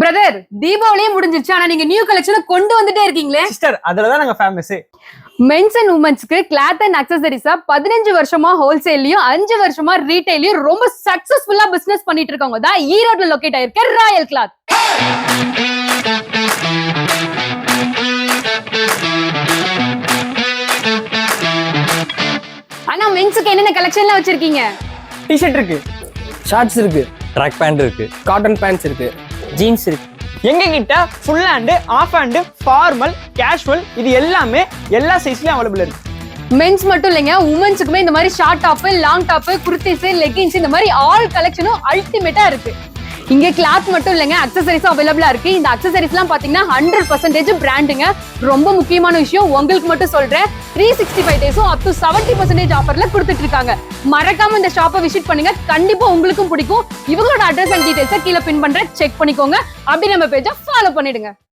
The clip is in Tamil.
பிரதர் தீபாவளியே முடிஞ்சிருச்சு ஆனா நீங்க நியூ கலெக்ஷன் கொண்டு வந்துட்டே இருக்கீங்களே சிஸ்டர் அதுலதான் நாங்க ஃபேமஸ். மென்ஸ் அண்ட் உமன்ஸ்க்கு கிளாத் அண்ட் அக்சசரிஸா 15 வருஷமா ஹோல்சேல்லயும் 5 வருஷமா ரீட்டைலையும் ரொம்ப சக்சஸ்ஃபுல்லா பிசினஸ் பண்ணிட்டு இருக்கவங்க தான் ஈரோட்ல லொகேட் ஆயிருக்க ராயல் கிளாத். ஆனா மென்ஸுக்கு என்னென்ன கலெக்ஷன்லாம் வச்சிருக்கீங்க? டிஷர்ட் இருக்கு, ஷார்ட்ஸ் இருக்கு, ட்ராக் பேண்ட் இருக்கு, காட்டன் பேண்ட்ஸ் இருக்கு, ஜீன்ஸ் இருக்கு. எங்க கிட்ட full hand, half hand, formal, casual இது எல்லாமே எல்லா சைஸ்லயும் அவைலபிள் இருக்கு. மென்ஸ் மட்டும் இல்லைங்க, உமன்ஸுக்குமே இந்த மாதிரி short top, long top, kurtis, leggings இந்த மாதிரி ஆல் கலெக்ஷனும் அல்டிமேட்டா இருக்கு. இங்க கிளாத் மட்டும் இல்லைங்க, அக்சசரிஸும் அவைலபிளா இருக்கு. இந்த அக்சசரிஸ் எல்லாம் பாத்தீங்கன்னா 100% பிராண்டுங்க. ரொம்ப முக்கியமான விஷயம் உங்களுக்கு மட்டும் சொல்றேன், 365 டேஸும் அப் டு 70% ஆஃபர்ல கொடுத்துட்டு இருக்காங்க. மறக்காம இந்த ஷாப்பை விசிட் பண்ணுங்க, கண்டிப்பா உங்களுக்கும் பிடிக்கும். இவங்களோட அட்ரஸ் அண்ட் டீடைல்ஸை கீழே பின் பண்றேன், செக் பண்ணிக்கோங்க. அப்படி நம்ம பேஜை ஃபாலோ பண்ணிடுங்க.